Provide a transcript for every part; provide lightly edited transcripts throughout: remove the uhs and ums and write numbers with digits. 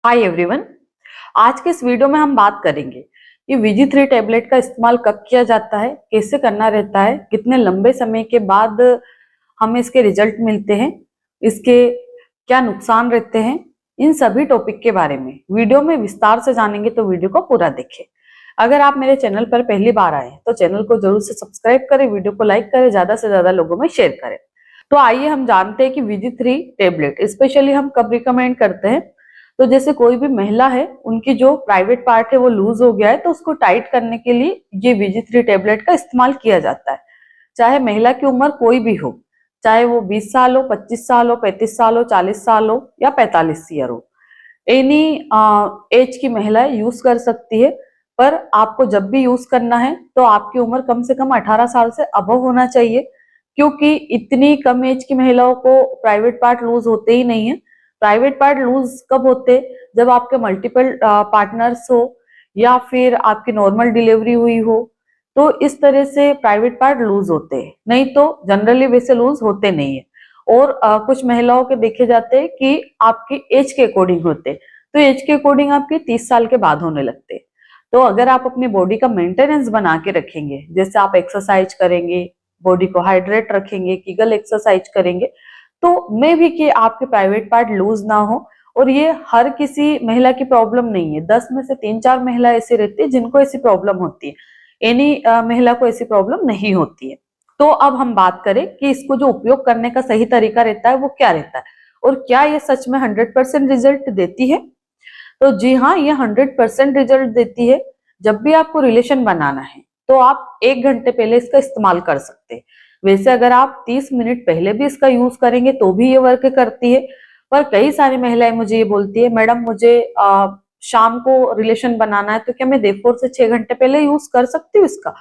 Hi everyone. आज के इस वीडियो में हम बात करेंगे कि VG3 टैबलेट का इस्तेमाल कब किया जाता है, कैसे करना रहता है, कितने लंबे समय के बाद हमें इसके रिजल्ट मिलते हैं, इसके क्या नुकसान रहते हैं, इन सभी टॉपिक के बारे में वीडियो में विस्तार से जानेंगे, तो वीडियो को पूरा देखें। अगर आप मेरे चैनल पर पहली बार आए तो चैनल को जरूर से सब्सक्राइब करें, वीडियो को लाइक करें, ज्यादा से ज्यादा लोगों में शेयर करें। तो आइए हम जानते हैं कि VG3 टैबलेट स्पेशली हम कब रिकमेंड करते हैं। तो जैसे कोई भी महिला है, उनकी जो प्राइवेट पार्ट है वो लूज हो गया है, तो उसको टाइट करने के लिए ये VG3 टैबलेट का इस्तेमाल किया जाता है। चाहे महिला की उम्र कोई भी हो, चाहे वो 20 साल हो, 25 साल हो, 35 साल हो, 40 साल हो या 45 ईयर हो, एनी एज की महिला यूज कर सकती है। पर आपको जब भी यूज करना है तो आपकी उम्र कम से कम 18 साल से अबव होना चाहिए, क्योंकि इतनी कम एज की महिलाओं को प्राइवेट पार्ट लूज होते ही नहीं है। प्राइवेट पार्ट लूज कब होते? जब आपके मल्टीपल पार्टनर्स हो या फिर आपकी नॉर्मल डिलीवरी हुई हो, तो इस तरह से प्राइवेट पार्ट लूज होते हैं, नहीं तो जनरली वैसे लूज होते नहीं है। और कुछ महिलाओं के देखे जाते हैं कि आपकी एज के अकॉर्डिंग होते, तो एज के अकॉर्डिंग आपके 30 साल के बाद होने लगते। तो अगर आप अपनी बॉडी का मेंटेनेंस बना के रखेंगे, जैसे आप एक्सरसाइज करेंगे, बॉडी को हाइड्रेट रखेंगे, कीगल एक्सरसाइज करेंगे, तो मे भी कि आपके प्राइवेट पार्ट लूज ना हो। और ये हर किसी महिला की प्रॉब्लम नहीं है, 10 में से 3-4 महिला ऐसी रहती है जिनको ऐसी प्रॉब्लम होती है, एनी महिला को ऐसी प्रॉब्लम नहीं होती है। तो अब हम बात करें कि इसको जो उपयोग करने का सही तरीका रहता है वो क्या रहता है, और क्या ये सच में 100% रिजल्ट देती है। तो जी हाँ, ये 100% रिजल्ट देती है। जब भी आपको रिलेशन बनाना है तो आप 1 घंटे पहले इसका इस्तेमाल कर सकते हैं। वैसे अगर आप 30 मिनट पहले भी इसका यूज करेंगे तो भी ये वर्क करती है। पर कई सारी महिलाएं मुझे ये बोलती है, मैडम मुझे शाम को रिलेशन बनाना है, तो क्या मैं देर से 6 घंटे पहले यूज कर सकती हूँ इसका?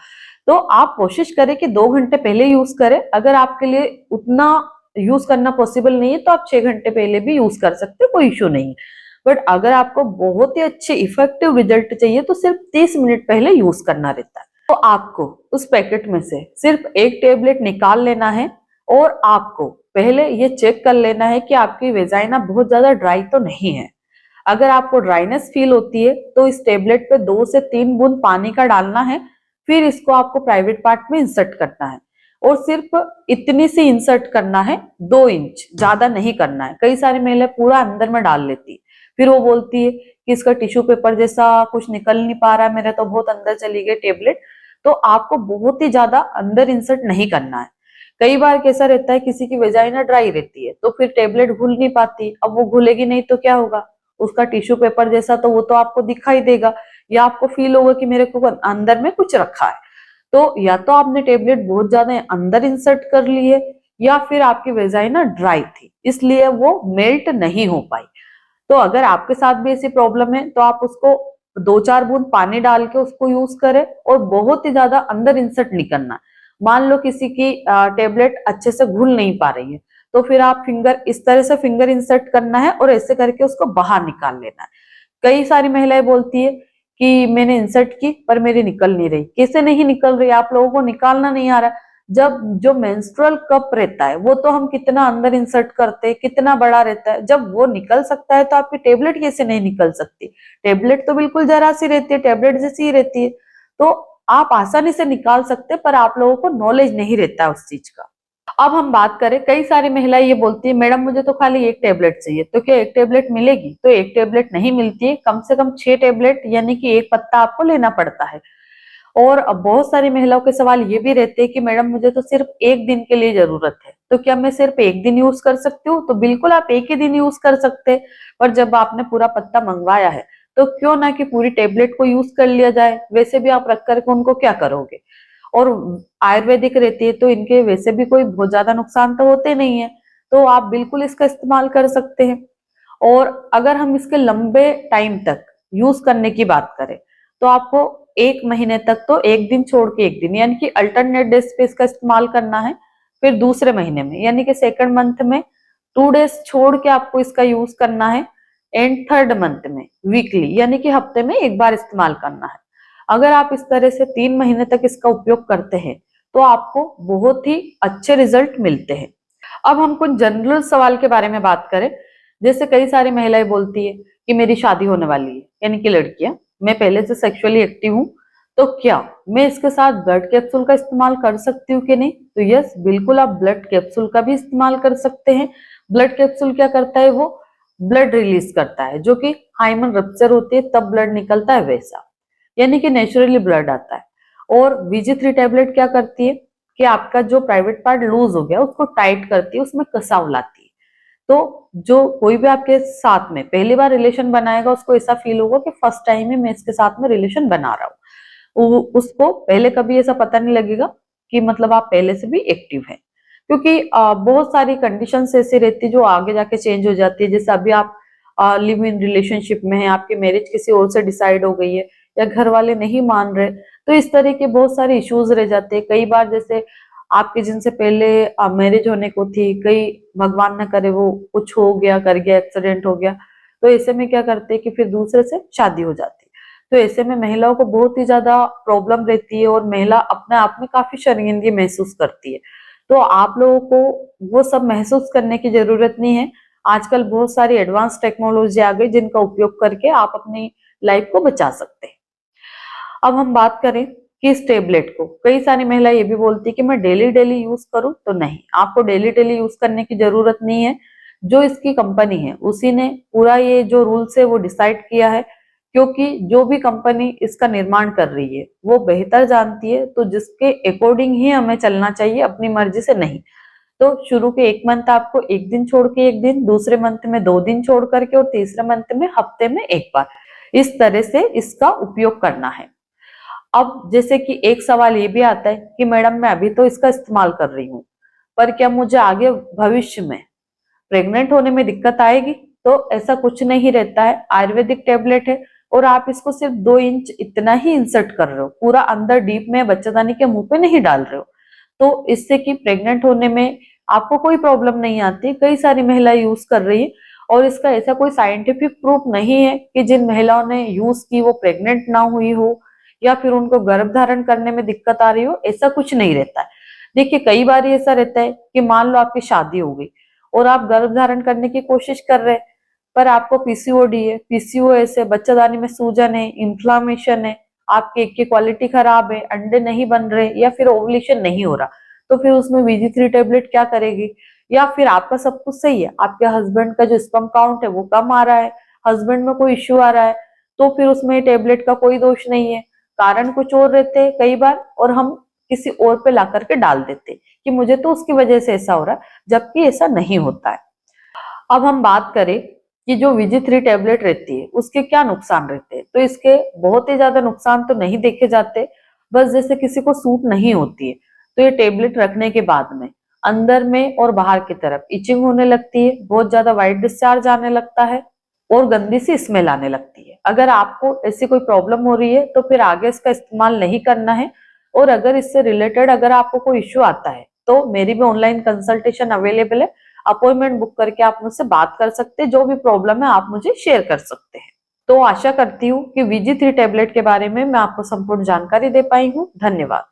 तो आप कोशिश करें कि 2 घंटे पहले यूज करें। अगर आपके लिए उतना यूज करना पॉसिबल नहीं है तो आप 6 घंटे पहले भी यूज कर सकते हो, कोई इश्यू नहीं है। बट अगर आपको बहुत ही अच्छे इफेक्टिव रिजल्ट चाहिए तो सिर्फ 30 मिनट पहले यूज करना रहता है। तो आपको उस पैकेट में से सिर्फ एक टेबलेट निकाल लेना है, और आपको पहले ये चेक कर लेना है कि आपकी वेजाइना बहुत ज्यादा ड्राई तो नहीं है। अगर आपको ड्राइनेस फील होती है तो इस टेबलेट पे 2 से 3 बूंद पानी का डालना है, फिर इसको आपको प्राइवेट पार्ट में इंसर्ट करना है। और सिर्फ इतनी सी इंसर्ट करना है, 2 इंच, ज्यादा नहीं करना है। कई सारी महिलाएं पूरा अंदर में डाल लेती है, फिर वो बोलती है कि इसका टिश्यू पेपर जैसा कुछ निकल नहीं पा रहा है, मेरे तो बहुत अंदर चली गई टेबलेट। तो आपको बहुत ही ज्यादा अंदर इंसर्ट नहीं करना है। कई बार कैसा रहता है, किसी की वेजाइना ड्राई रहती है तो फिर टेबलेट घुल नहीं पाती। अब वो घुलेगी नहीं तो क्या होगा, उसका टिश्यू पेपर जैसा तो वो तो आपको दिखाई देगा, या आपको फील होगा कि मेरे को अंदर में कुछ रखा है। तो या तो आपने टेबलेट बहुत ज्यादा अंदर इंसर्ट कर ली है, या फिर आपकी वेजाइना ड्राई थी इसलिए वो मेल्ट नहीं हो पाई। तो अगर आपके साथ भी ऐसी प्रॉब्लम है तो आप उसको 2-4 बूंद पानी डाल के उसको यूज करें, और बहुत ही ज्यादा अंदर इंसर्ट नहीं करना। मान लो किसी की टेबलेट अच्छे से घुल नहीं पा रही है, तो फिर आप फिंगर इस तरह से फिंगर इंसर्ट करना है और ऐसे करके उसको बाहर निकाल लेना है। कई सारी महिलाएं बोलती है कि मैंने इंसर्ट की पर मेरी निकल नहीं रही। कैसे नहीं निकल रही? आप लोगों को निकालना नहीं आ रहा। जब जो मेंस्ट्रुअल कप रहता है वो तो हम कितना अंदर इंसर्ट करते हैं, कितना बड़ा रहता है, जब वो निकल सकता है तो आपकी टेबलेट कैसे नहीं निकल सकती? टेबलेट तो बिल्कुल जरा सी रहती है, टेबलेट जैसी ही रहती है, तो आप आसानी से निकाल सकते हैं, पर आप लोगों को नॉलेज नहीं रहता उस चीज का। अब हम बात करें, कई सारी महिलाएं ये बोलती है, मैडम मुझे तो खाली एक टेबलेट चाहिए, तो क्या एक टेबलेट मिलेगी? तो एक टेबलेट नहीं मिलती है, कम से कम 6 टेबलेट यानी कि एक पत्ता आपको लेना पड़ता है। और अब बहुत सारी महिलाओं के सवाल ये भी रहते हैं कि मैडम मुझे तो सिर्फ एक दिन के लिए जरूरत है, तो क्या मैं सिर्फ एक दिन यूज कर सकती हूँ? तो बिल्कुल आप एक ही दिन यूज कर सकते हैं, पर जब आपने पूरा पत्ता मंगवाया है तो क्यों ना कि पूरी टेबलेट को यूज कर लिया जाए। वैसे भी आप रख करके उनको क्या करोगे? और आयुर्वेदिक रहती है तो इनके वैसे भी कोई बहुत ज्यादा नुकसान तो होते नहीं है, तो आप बिल्कुल इसका इस्तेमाल कर सकते हैं। और अगर हम इसके लंबे टाइम तक यूज करने की बात करें तो आपको 1 महीने तक तो एक दिन छोड़ के एक दिन, यानी कि अल्टरनेट डेज पे इसका इस्तेमाल करना है। फिर दूसरे महीने में यानी कि सेकंड मंथ में 2 डेज छोड़ के आपको इसका यूज करना है। एंड थर्ड मंथ में वीकली यानी कि हफ्ते में एक बार इस्तेमाल करना है। अगर आप इस तरह से 3 महीने तक इसका उपयोग करते हैं तो आपको बहुत ही अच्छे रिजल्ट मिलते हैं। अब हम कुछ जनरल सवाल के बारे में बात करें, जैसे कई सारी महिलाएं बोलती है कि मेरी शादी होने वाली है, यानी कि लड़कियां, मैं पहले से सेक्सुअली एक्टिव हूँ, तो क्या मैं इसके साथ ब्लड कैप्सूल का इस्तेमाल कर सकती हूँ कि नहीं? तो यस, बिल्कुल आप ब्लड कैप्सूल का भी इस्तेमाल कर सकते हैं। ब्लड कैप्सूल क्या करता है? वो ब्लड रिलीज करता है, जो कि हाइमन रप्चर होती है तब ब्लड निकलता है वैसा, यानी कि नेचुरली ब्लड आता है। और VG3 टैबलेट क्या करती है कि आपका जो प्राइवेट पार्ट लूज हो गया उसको टाइट करती है, उसमें कसाव लाती है। तो जो कोई भी आपके साथ में पहली बार रिलेशन बनाएगा उसको ऐसा फील होगा कि फर्स्ट टाइम ही मैं इसके साथ में रिलेशन बना रहा हूँ। उसको पहले कभी ऐसा पता नहीं लगेगा कि मतलब आप पहले से भी एक्टिव हैं, क्योंकि बहुत सारी कंडीशंस ऐसी रहती है जो आगे जाके चेंज हो जाती है। जैसे अभी आप लिव इन रिलेशनशिप में है, आपकी मैरिज किसी और से डिसाइड हो गई है या घर वाले नहीं मान रहे, तो इस तरह के बहुत सारे इश्यूज रह जाते हैं। कई बार जैसे आपके जिनसे पहले मैरिज होने को थी, कई भगवान न करे वो कुछ हो गया, कर गया, एक्सीडेंट हो गया, तो ऐसे में क्या करते हैं कि फिर दूसरे से शादी हो जाती है। तो ऐसे में महिलाओं को बहुत ही ज्यादा प्रॉब्लम रहती है और महिला अपने आप में काफी शर्मिंदगी महसूस करती है। तो आप लोगों को वो सब महसूस करने की जरूरत नहीं है। आजकल बहुत सारी एडवांस टेक्नोलॉजी आ गई जिनका उपयोग करके आप अपनी लाइफ को बचा सकते हैं। अब हम बात करें कि इस टेबलेट को कई सारी महिलाएं ये भी बोलती है कि मैं डेली डेली यूज करूं, तो नहीं, आपको डेली डेली यूज करने की जरूरत नहीं है। जो इसकी कंपनी है उसी ने पूरा ये जो रूल्स है वो डिसाइड किया है, क्योंकि जो भी कंपनी इसका निर्माण कर रही है वो बेहतर जानती है, तो जिसके अकॉर्डिंग ही हमें चलना चाहिए, अपनी मर्जी से नहीं। तो शुरू के 1 मंथ आपको 1 दिन छोड़ के 1 दिन, दूसरे मंथ में 2 दिन छोड़ करके और तीसरे मंथ में हफ्ते में 1 बार, इस तरह से इसका उपयोग करना है। अब जैसे कि एक सवाल ये भी आता है कि मैडम मैं अभी तो इसका इस्तेमाल कर रही हूँ, पर क्या मुझे आगे भविष्य में प्रेग्नेंट होने में दिक्कत आएगी? तो ऐसा कुछ नहीं रहता है। आयुर्वेदिक टेबलेट है और आप इसको सिर्फ 2 इंच इतना ही इंसर्ट कर रहे हो, पूरा अंदर डीप में बच्चेदानी के मुंह पे नहीं डाल रहे हो। तो इससे कि प्रेग्नेंट होने में आपको कोई प्रॉब्लम नहीं आती। कई सारी महिलाएं यूज कर रही है और इसका ऐसा कोई साइंटिफिक प्रूफ नहीं है कि जिन महिलाओं ने यूज की वो प्रेग्नेंट ना हुई हो या फिर उनको गर्भ धारण करने में दिक्कत आ रही हो, ऐसा कुछ नहीं रहता है। देखिए कई बार ऐसा रहता है कि मान लो आपकी शादी हो गई और आप गर्भ धारण करने की कोशिश कर रहे हैं, पर आपको पीसीओडी है, पीसीओएस है, बच्चेदानी में सूजन है, इन्फ्लामेशन है, आपके एग की क्वालिटी खराब है, अंडे नहीं बन रहे या फिर ओवुलेशन नहीं हो रहा, तो फिर उसमें VG3 टेबलेट क्या करेगी? या फिर आपका सब कुछ सही है, आपके हस्बैंड का जो स्पर्म काउंट है वो कम आ रहा है, हस्बैंड में कोई इश्यू आ रहा है, तो फिर उसमें टेबलेट का कोई दोष नहीं है। कारण कुछ और रहते हैं कई बार और हम किसी और पे ला करके डाल देते कि मुझे तो उसकी वजह से ऐसा हो रहा है, जबकि ऐसा नहीं होता है। अब हम बात करें कि जो VG3 टेबलेट रहती है उसके क्या नुकसान रहते हैं, तो इसके बहुत ही ज्यादा नुकसान तो नहीं देखे जाते। बस जैसे किसी को सूट नहीं होती है तो ये टेबलेट रखने के बाद में अंदर में और बाहर की तरफ इचिंग होने लगती है, बहुत ज्यादा वाइट डिस्चार्ज आने लगता है और गंदी सी स्मेल आने लगती है। अगर आपको ऐसी कोई प्रॉब्लम हो रही है तो फिर आगे इसका इस्तेमाल नहीं करना है। और अगर इससे रिलेटेड अगर आपको कोई इश्यू आता है तो मेरी भी ऑनलाइन कंसल्टेशन अवेलेबल है, अपॉइंटमेंट बुक करके आप मुझसे बात कर सकते हैं, जो भी प्रॉब्लम है आप मुझे शेयर कर सकते हैं। तो आशा करती हूँ कि VG3 टेबलेट के बारे में मैं आपको संपूर्ण जानकारी दे पाई हूँ। धन्यवाद।